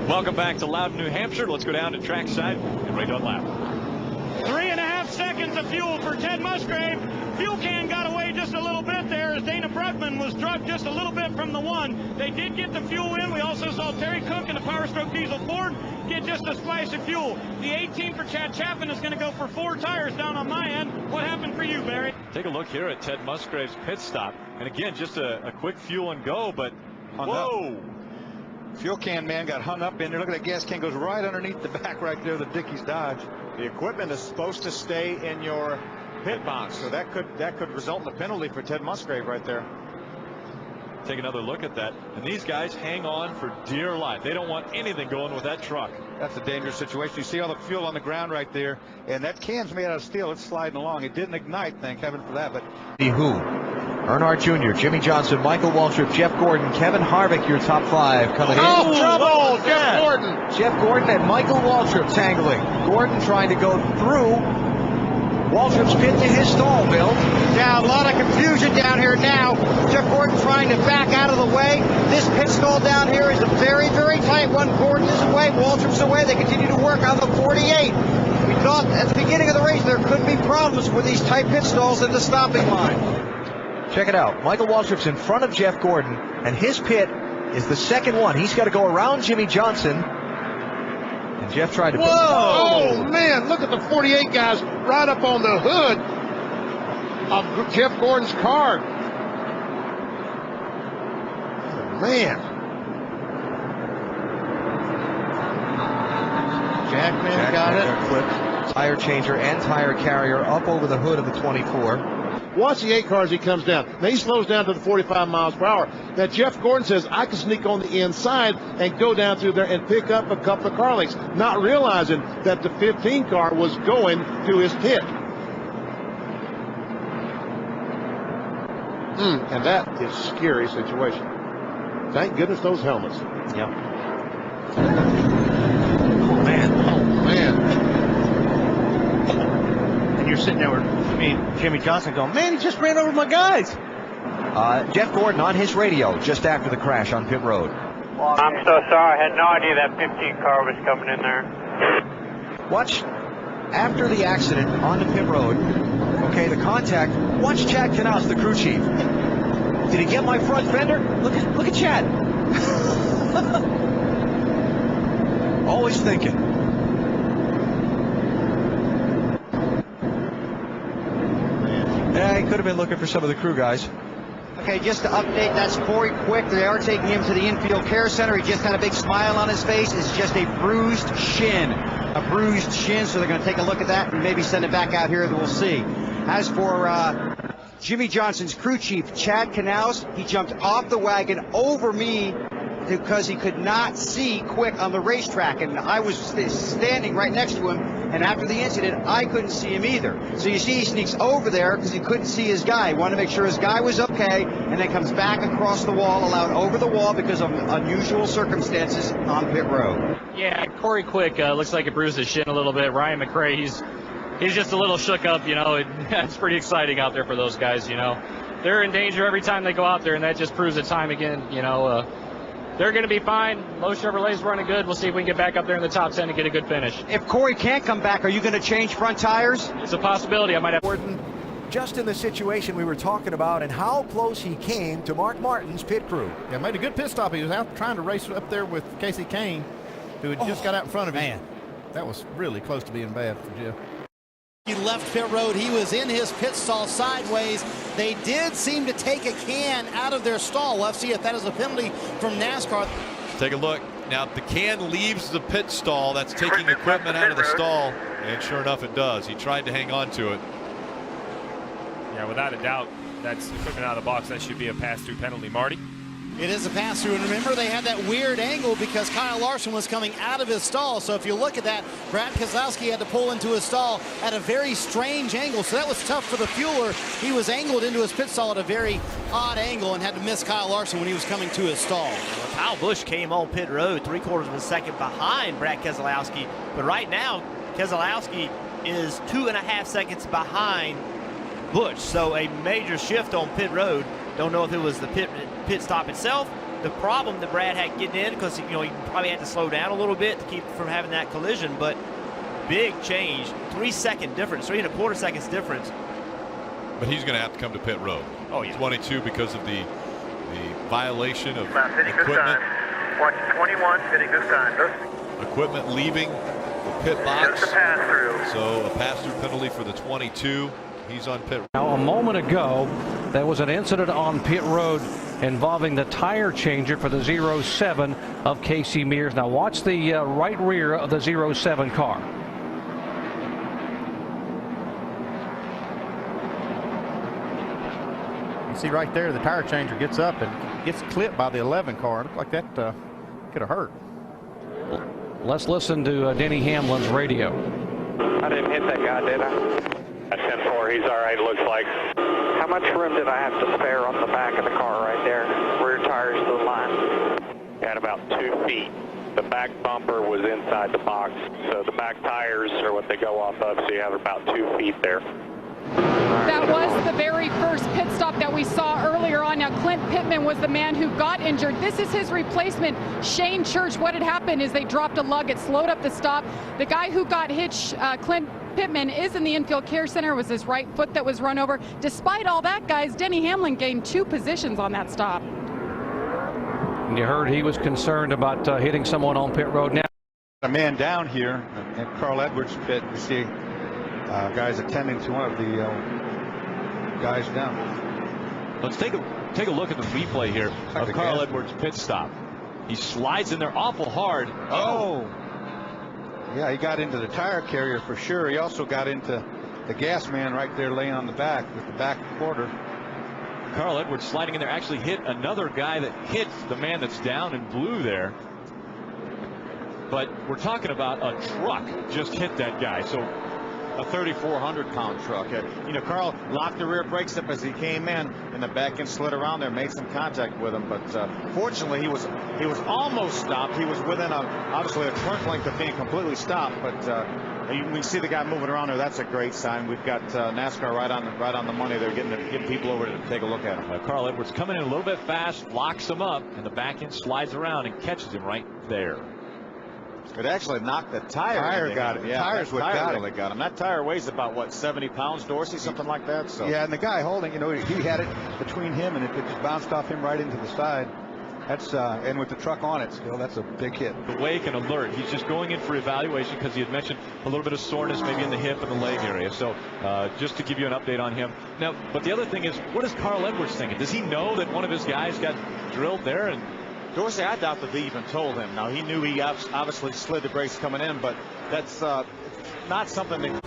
Welcome back to Loudon, New Hampshire. Let's go down to trackside and Ray Dunlap. 3.5 seconds of fuel for Ted Musgrave. Fuel can got away just a little bit there as Dana Brugman was drugged just a little bit from the one. They did get the fuel in. We also saw Terry Cook in the Power Stroke Diesel Ford get just a splash of fuel. The 18 for Chad Chapman is going to go for 4 tires down on my end. What happened for you, Barry? Take a look here at Ted Musgrave's pit stop. And again, just a quick fuel and go, but whoa. Fuel can man got hung up in there. Look at that gas can, goes right underneath the back right there, the Dickies Dodge. The equipment is supposed to stay in your pit box, so that could result in a penalty for Ted Musgrave right there. Take another look at that, and these guys hang on for dear life. They don't want anything going with that truck. That's a dangerous situation. You see all the fuel on the ground right there, and that can's made out of steel. It's sliding along. It didn't ignite, thank heaven for that. But who? Earnhardt Jr., Jimmy Johnson, Michael Waltrip, Jeff Gordon, Kevin Harvick, your top 5 coming in. Oh, trouble! Jeff Gordon. Jeff Gordon and Michael Waltrip tangling. Gordon trying to go through Waltrip's pit to his stall, Bill. Yeah, a lot of confusion down here now. Jeff Gordon trying to back out of the way. This pit stall down here is a very, very tight one. Gordon is away, Waltrip's away. They continue to work on the 48. We thought at the beginning of the race there could be problems with these tight pit stalls at the stopping line. Check it out. Michael Waltrip's in front of Jeff Gordon, and his pit is the second one. He's got to go around Jimmy Johnson. And Jeff tried to... Whoa! Oh, man, look at the 48 guys right up on the hood of Jeff Gordon's car. Oh, man. Jackman got it. Clipped. Tire changer and tire carrier up over the hood of the 24. Watch the 8 car as he comes down. Now he slows down to the 45 miles per hour. Now Jeff Gordon says, I can sneak on the inside and go down through there and pick up a couple of car lengths, not realizing that the 15 car was going to his pit. And that is a scary situation. Thank goodness those helmets. Yep. Oh, man. Oh, man. You're sitting there with Jimmy Johnson going, man, he just ran over my guys. Jeff Gordon on his radio just after the crash on pit road. I'm so sorry. I had no idea that 15 car was coming in there. Watch after the accident on the pit road. Okay, the contact. Watch Chad Knaus, the crew chief. Did he get my front fender? Look at Chad. Always thinking. Yeah, he could have been looking for some of the crew guys. Okay, just to update, that's Corey Quick. They are taking him to the infield care center. He just had a big smile on his face. It's just a bruised shin. So they're going to take a look at that and maybe send it back out here, and we'll see. As for Jimmy Johnson's crew chief, Chad Knaus, he jumped off the wagon over me because he could not see Quick on the racetrack, and I was standing right next to him, and after the incident I couldn't see him either. So you see he sneaks over there because he couldn't see his guy. He wanted to make sure his guy was okay, and then comes back across the wall, allowed over the wall because of unusual circumstances on pit road. Yeah, Corey Quick looks like it bruised his shin a little bit. Ryan McRae, he's just a little shook up, you know. It's pretty exciting out there for those guys, you know. They're in danger every time they go out there, and that just proves the time again, you know. They're going to be fine. Lowe Chevrolet's running good. We'll see if we can get back up there in the top 10 and get a good finish. If Corey can't come back, are you going to change front tires? It's a possibility. I might have. Gordon, just in the situation we were talking about and how close he came to Mark Martin's pit crew. Yeah, made a good pit stop. He was out trying to race up there with Casey Kane, who had just got out in front of him. Man, that was really close to being bad for Jeff. He left pit road. He was in his pit stall sideways. They did seem to take a can out of their stall. We'll have to see if that is a penalty from NASCAR. Take a look. Now, the can leaves the pit stall. That's taking equipment out of the stall. And sure enough, it does. He tried to hang on to it. Yeah, without a doubt, that's equipment out of the box. That should be a pass-through penalty, Marty. It is a pass-through, and remember they had that weird angle because Kyle Larson was coming out of his stall. So if you look at that, Brad Keselowski had to pull into his stall at a very strange angle. So that was tough for the fueler. He was angled into his pit stall at a very odd angle and had to miss Kyle Larson when he was coming to his stall. Well, Kyle Busch came on pit road 3/4 of a second behind Brad Keselowski. But right now, Keselowski is 2.5 seconds behind Busch. So a major shift on pit road. Don't know if it was the pit stop itself, the problem that Brad had getting in, because he probably had to slow down a little bit to keep from having that collision, but big change, 3-second difference, 3.25 seconds difference. But he's going to have to come to pit road. Oh, yeah. 22 because of the violation of Fitting this equipment. time. Watch 21, fitting this time. Equipment leaving the pit box. Just a pass-through. So a pass-through penalty for the 22. He's on pit. Now, a moment ago, there was an incident on pit road involving the tire changer for the 07 of Casey Mears. Now watch the right rear of the 07 car. You see right there, the tire changer gets up and gets clipped by the 11 car. Looked like that could have hurt. Let's listen to Denny Hamlin's radio. I didn't hit that guy, did I? That's 10-4. He's all right, it looks like. How much room did I have to spare on the back of the car right there? Rear tires to the line. At about 2 feet. The back bumper was inside the box, so the back tires are what they go off of, so you have about 2 feet there. That was the very first pit stop that we saw earlier on. Now, Clint Pittman was the man who got injured. This is his replacement, Shane Church. What had happened is they dropped a lug. It slowed up the stop. The guy who got hitched, Clint Pittman, is in the infield care center. It was his right foot that was run over. Despite all that, guys, Denny Hamlin gained 2 positions on that stop. And you heard he was concerned about hitting someone on pit road. Now, a man down here at Carl Edwards' pit. You see guys attending to one of the guys down. Let's take a look at the replay here of Carl Edwards' pit stop. He slides in there awful hard. Oh, yeah, he got into the tire carrier for sure. He also got into the gas man right there laying on the back with the back quarter. Carl Edwards sliding in there actually hit another guy that hit the man that's down in blue there. But we're talking about a truck just hit that guy. So a 3,400-pound truck. Carl locked the rear brakes up as he came in, and the back end slid around there, made some contact with him. But fortunately, he was almost stopped. He was within obviously a turn length of being completely stopped. But we see the guy moving around there. That's a great sign. We've got NASCAR right on the money. They're getting people over to take a look at him. Carl Edwards coming in a little bit fast, locks him up, and the back end slides around and catches him right there. It actually knocked the tire. Tire got it. Yeah, Tires what got really got him. That tire weighs about, what, 70 pounds, Dorsey, something like that. So. Yeah, and the guy holding, he had it between him, and it just bounced off him right into the side. That's and with the truck on it still, that's a big hit. Awake and alert. He's just going in for evaluation because he had mentioned a little bit of soreness maybe in the hip and the leg area. So just to give you an update on him. Now, but the other thing is, what is Carl Edwards thinking? Does he know that one of his guys got drilled there? And Dorsey, I doubt that they even told him. Now, he knew he obviously slid the brakes coming in, but that's not something that